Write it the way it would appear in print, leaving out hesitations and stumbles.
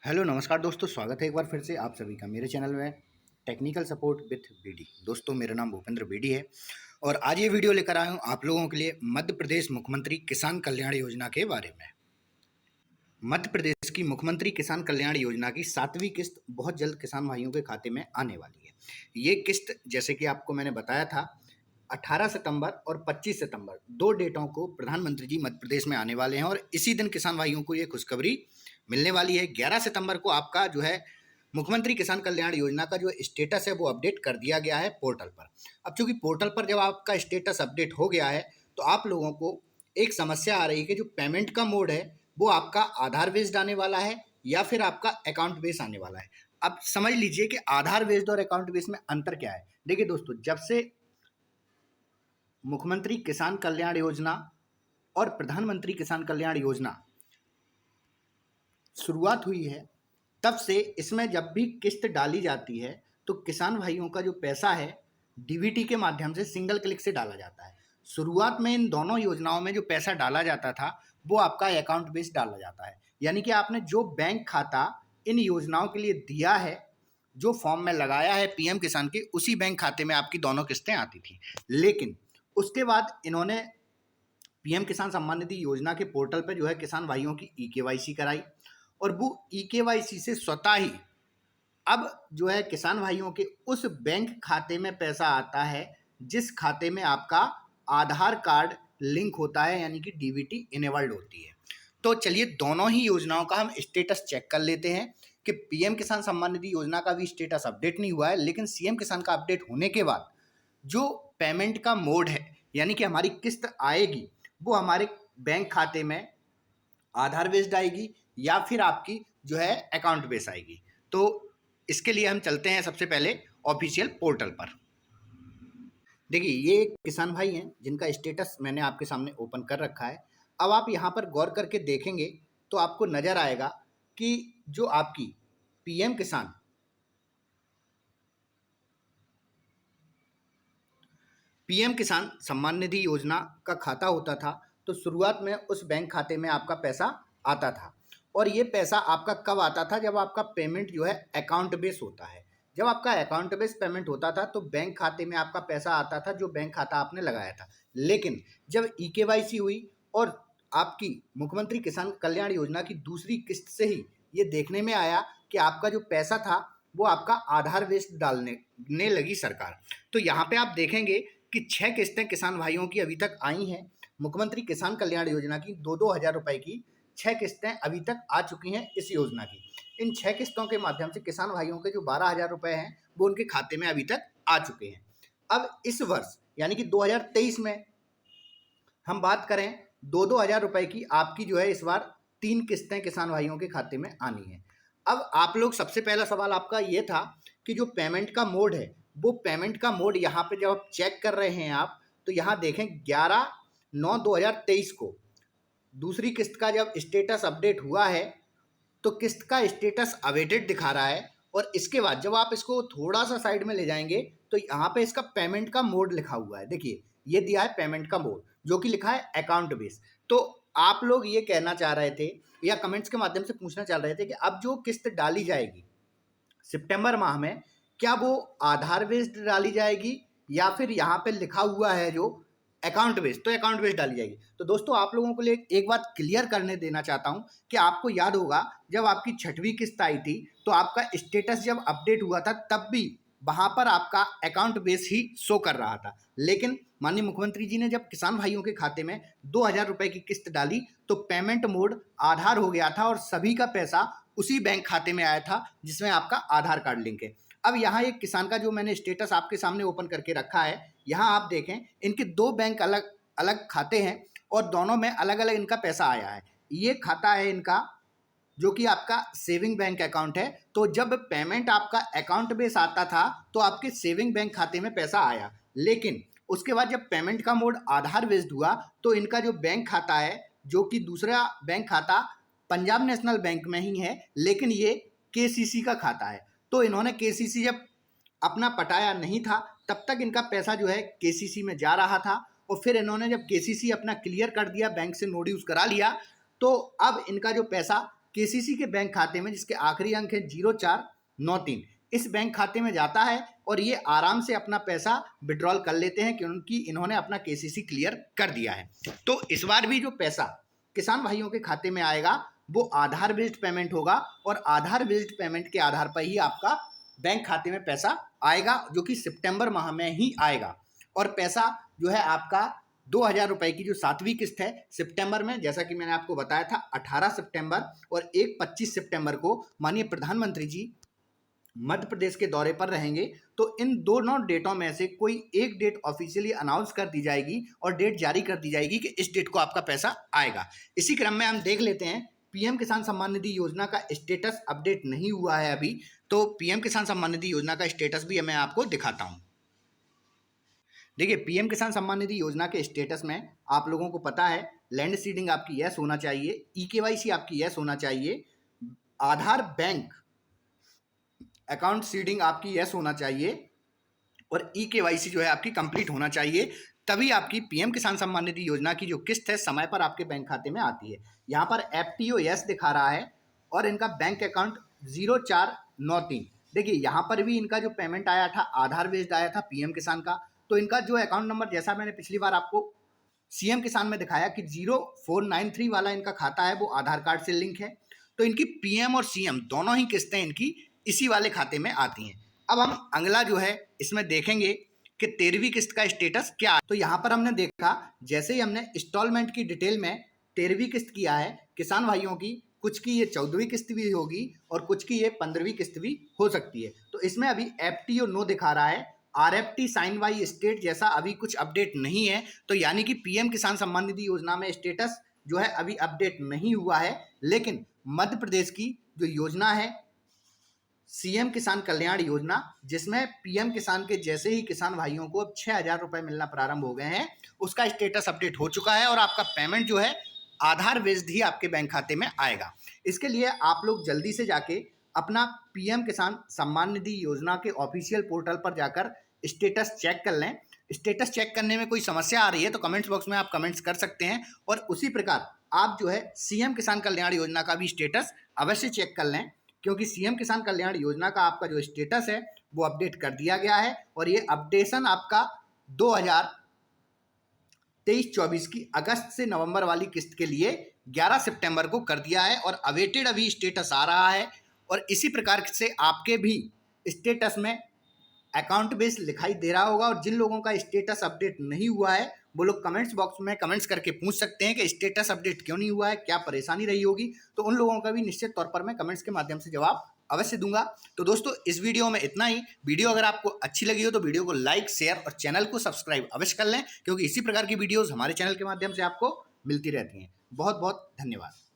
Hello नमस्कार दोस्तों, स्वागत है एक बार फिर से आप सभी का मेरे चैनल में टेक्निकल सपोर्ट विथ बीडी। दोस्तों मेरा नाम भूपेंद्र बीडी है और आज ये वीडियो लेकर आया हूँ आप लोगों के लिए मध्य प्रदेश मुख्यमंत्री किसान कल्याण योजना के बारे में। मध्य प्रदेश की मुख्यमंत्री किसान कल्याण योजना की 7वीं किस्त बहुत जल्द किसान भाइयों के खाते में आने वाली है। ये किस्त जैसे कि आपको मैंने बताया था 18 सितंबर और 25 सितंबर 2 डेटों को प्रधानमंत्री जी मध्य प्रदेश में आने वाले हैं और इसी दिन किसान भाइयों को ये खुशखबरी मिलने वाली है। 11 सितंबर को आपका जो है मुख्यमंत्री किसान कल्याण योजना का जो स्टेटस है वो अपडेट कर दिया गया है पोर्टल पर। अब चूंकि पोर्टल पर जब आपका स्टेटस अपडेट हो गया है तो आप लोगों को एक समस्या आ रही है कि जो पेमेंट का मोड है वो आपका आधार बेस्ड आने वाला है या फिर आपका अकाउंट बेस्ड आने वाला है। अब समझ लीजिए कि आधार बेस्ड और अकाउंट बेस्ड में अंतर क्या है। देखिए दोस्तों, जब से मुख्यमंत्री किसान कल्याण योजना और प्रधानमंत्री किसान कल्याण योजना शुरुआत हुई है तब से इसमें जब भी किस्त डाली जाती है तो किसान भाइयों का जो पैसा है डीबीटी के माध्यम से सिंगल क्लिक से डाला जाता है। शुरुआत में इन दोनों योजनाओं में जो पैसा डाला जाता था वो आपका अकाउंट बेस्ड डाला जाता है, यानी कि आपने जो बैंक खाता इन योजनाओं के लिए दिया है, जो फॉर्म में लगाया है पीएम किसान के, उसी बैंक खाते में आपकी दोनों किस्तें आती थी। लेकिन उसके बाद इन्होंने पीएम किसान सम्मान निधि योजना के पोर्टल पर जो है किसान भाइयों की ईकेवाईसी कराई और वो ईकेवाईसी से स्वतः ही अब जो है किसान भाइयों के उस बैंक खाते में पैसा आता है जिस खाते में आपका आधार कार्ड लिंक होता है, यानी कि डीबीटी इनेबल्ड होती है। तो चलिए दोनों ही योजनाओं का हम स्टेटस चेक कर लेते हैं कि पीएम किसान सम्मान निधि योजना का भी स्टेटस अपडेट नहीं हुआ है, लेकिन सीएम किसान का अपडेट होने के बाद जो पेमेंट का मोड है यानी कि हमारी किस्त आएगी वो हमारे बैंक खाते में आधार बेस्ड आएगी या फिर आपकी जो है अकाउंट बेस आएगी। तो इसके लिए हम चलते हैं सबसे पहले ऑफिशियल पोर्टल पर। देखिए ये एक किसान भाई हैं जिनका स्टेटस मैंने आपके सामने ओपन कर रखा है। अब आप यहाँ पर गौर करके देखेंगे तो आपको नज़र आएगा कि जो आपकी पीएम किसान सम्मान निधि योजना का खाता होता था तो शुरुआत में उस बैंक खाते में आपका पैसा आता था और ये पैसा आपका कब आता था, जब आपका पेमेंट जो है अकाउंट बेस होता है। जब आपका अकाउंट बेस पेमेंट होता था तो बैंक खाते में आपका पैसा आता था जो बैंक खाता आपने लगाया था। लेकिन जब ईकेवाईसी हुई और आपकी मुख्यमंत्री किसान कल्याण योजना की दूसरी किस्त से ही ये देखने में आया कि आपका जो पैसा था वो आपका आधार बेस्ड डालने लगी सरकार। तो यहाँ पे आप देखेंगे कि 6 किस्तें किसान भाइयों की अभी तक आई हैं। मुख्यमंत्री किसान कल्याण योजना की 2-2 हज़ार रुपए की 6 किस्तें अभी तक आ चुकी हैं इस योजना की। इन 6 किस्तों के माध्यम से किसान भाइयों के जो 12,000 रुपए हैं वो उनके खाते में अभी तक आ चुके हैं। अब इस वर्ष यानी कि 2023 में हम बात करें 2-2 हज़ार रुपए की आपकी जो है इस बार 3 किस्तें किसान भाइयों के खाते में आनी है। अब आप लोग सबसे पहला सवाल आपका ये था कि जो पेमेंट का मोड है वो पेमेंट का मोड यहाँ पे जब आप चेक कर रहे हैं आप तो यहाँ देखें 11/9/2023 को दूसरी किस्त का जब स्टेटस अपडेट हुआ है तो किस्त का स्टेटस अवेटेड दिखा रहा है और इसके बाद जब आप इसको थोड़ा सा साइड में ले जाएंगे तो यहाँ पे इसका पेमेंट का मोड लिखा हुआ है। देखिए ये दिया है पेमेंट का मोड जो कि लिखा है अकाउंट बेस। तो आप लोग ये कहना चाह रहे थे या कमेंट्स के माध्यम से पूछना चाह रहे थे कि अब जो किस्त डाली जाएगी सितंबर माह में क्या वो आधार बेस्ड डाली जाएगी या फिर यहाँ पे लिखा हुआ है जो अकाउंट बेस्ड, तो अकाउंट बेस्ड डाली जाएगी। तो दोस्तों आप लोगों को लिए एक बात क्लियर करने देना चाहता हूँ कि आपको याद होगा जब आपकी 6वीं किस्त आई थी तो आपका स्टेटस जब अपडेट हुआ था तब भी वहाँ पर आपका अकाउंट बेस ही शो कर रहा था। लेकिन माननीय मुख्यमंत्री जी ने जब किसान भाइयों के खाते में 2,000 रुपए की किस्त डाली तो पेमेंट मोड आधार हो गया था और सभी का पैसा उसी बैंक खाते में आया था जिसमें आपका आधार कार्ड लिंक है। अब यहाँ एक किसान का जो मैंने स्टेटस आपके सामने ओपन करके रखा है, यहाँ आप देखें इनके 2 बैंक अलग अलग खाते हैं और दोनों में अलग अलग इनका पैसा आया है। ये खाता है इनका जो कि आपका सेविंग बैंक अकाउंट है। तो जब पेमेंट आपका अकाउंट बेस आता था तो आपके सेविंग बैंक खाते में पैसा आया, लेकिन उसके बाद जब पेमेंट का मोड आधार बेस्ड हुआ तो इनका जो बैंक खाता है जो कि दूसरा बैंक खाता पंजाब नेशनल बैंक में ही है लेकिन ये केसीसी का खाता है। तो इन्होंने केसीसी जब अपना पटाया नहीं था तब तक इनका पैसा जो है केसीसी में जा रहा था और फिर इन्होंने जब केसीसी अपना क्लियर कर दिया, बैंक से नो ड्यूज करा लिया, तो अब इनका जो पैसा केसीसी के बैंक खाते में, जिसके आखिरी अंक है 0493, इस बैंक खाते में जाता है और ये आराम से अपना पैसा विड्रॉल कर लेते हैं क्योंकि इन्होंने अपना केसीसी क्लियर कर दिया है। तो इस बार भी जो पैसा किसान भाइयों के खाते में आएगा वो आधार बेस्ड पेमेंट होगा और आधार बेस्ड पेमेंट के आधार पर ही आपका बैंक खाते में पैसा आएगा, जो कि सितंबर माह में ही आएगा। और पैसा जो है आपका 2000 रुपए की जो 7वीं किस्त है सितंबर में, जैसा कि मैंने आपको बताया था 18 सितंबर और एक 25 सितंबर को माननीय प्रधानमंत्री जी मध्य प्रदेश के दौरे पर रहेंगे, तो इन दोनों डेटों में से कोई एक डेट ऑफिशियली अनाउंस कर दी जाएगी और डेट जारी कर दी जाएगी कि इस डेट को आपका पैसा आएगा। इसी क्रम में हम देख लेते हैं पीएम किसान सम्मान निधि योजना का स्टेटस अपडेट नहीं हुआ है अभी, तो पीएम किसान सम्मान निधि योजना का स्टेटस भी मैं आपको दिखाता हूं। देखिए, पीएम किसान सम्मान निधि योजना के स्टेटस में आप लोगों को पता है लैंड सीडिंग आपकी यस होना चाहिए, ईकेवाईसी आपकी यस होना चाहिए, आधार बैंक अकाउंट सीडिंग आपकी यस होना चाहिए और ईकेवाईसी जो है आपकी कंप्लीट होना चाहिए, तभी आपकी पीएम किसान सम्मान निधि योजना की जो किस्त है समय पर आपके बैंक खाते में आती है। यहाँ पर एफटीओ यस दिखा रहा है और इनका बैंक अकाउंट 0493। देखिए, यहाँ पर भी इनका जो पेमेंट आया था आधार बेस्ड आया था पीएम किसान का, तो इनका जो अकाउंट नंबर, जैसा मैंने पिछली बार आपको सीएम किसान में दिखाया कि 0493 वाला इनका खाता है वो आधार कार्ड से लिंक है, तो इनकी पीएम और सीएम दोनों ही किस्तें इनकी इसी वाले खाते में आती हैं। अब हम अगला जो है इसमें देखेंगे कि 13वीं किस्त का स्टेटस क्या है। तो यहाँ पर हमने देखा, जैसे ही हमने इंस्टॉलमेंट की डिटेल में 13वीं किस्त किया है किसान भाइयों की, कुछ की ये 14वीं किस्त भी होगी और कुछ की ये 15वीं किस्त भी हो सकती है। तो इसमें अभी एफटीओ नो दिखा रहा है, आरएफटी साइन बाई स्टेट जैसा अभी कुछ अपडेट नहीं है, तो यानी कि पीएम किसान सम्मान निधि योजना में स्टेटस जो है अभी अपडेट नहीं हुआ है। लेकिन मध्य प्रदेश की जो योजना है सीएम किसान कल्याण योजना, जिसमें पीएम किसान के जैसे ही किसान भाइयों को अब 6000 रुपए मिलना प्रारंभ हो गए हैं, उसका स्टेटस अपडेट हो चुका है और आपका पेमेंट जो है आधार बेस्ड ही आपके बैंक खाते में आएगा। इसके लिए आप लोग जल्दी से जाके अपना पीएम किसान सम्मान निधि योजना के ऑफिशियल पोर्टल पर जाकर स्टेटस चेक कर लें। स्टेटस चेक करने में कोई समस्या आ रही है तो कमेंट्स बॉक्स में आप कमेंट्स कर सकते हैं और उसी प्रकार आप जो है सीएम किसान कल्याण योजना का भी स्टेटस अवश्य चेक कर लें, क्योंकि सीएम किसान कल्याण योजना का आपका जो स्टेटस है वो अपडेट कर दिया गया है और ये अपडेशन आपका 2023-24 की अगस्त से नवंबर वाली किस्त के लिए 11 सितंबर को कर दिया है और अवेटेड अभी स्टेटस आ रहा है। और इसी प्रकार से आपके भी स्टेटस में अकाउंट बेस दिखाई दे रहा होगा और जिन लोगों का स्टेटस अपडेट नहीं हुआ है वो लोग कमेंट्स बॉक्स में कमेंट्स करके पूछ सकते हैं कि स्टेटस अपडेट क्यों नहीं हुआ है, क्या परेशानी रही होगी, तो उन लोगों का भी निश्चित तौर पर मैं कमेंट्स के माध्यम से जवाब अवश्य दूंगा। तो दोस्तों, इस वीडियो में इतना ही। वीडियो अगर आपको अच्छी लगी हो तो वीडियो को लाइक, शेयर और चैनल को सब्सक्राइब अवश्य कर लें, क्योंकि इसी प्रकार की वीडियोज़ हमारे चैनल के माध्यम से आपको मिलती रहती हैं। बहुत बहुत धन्यवाद।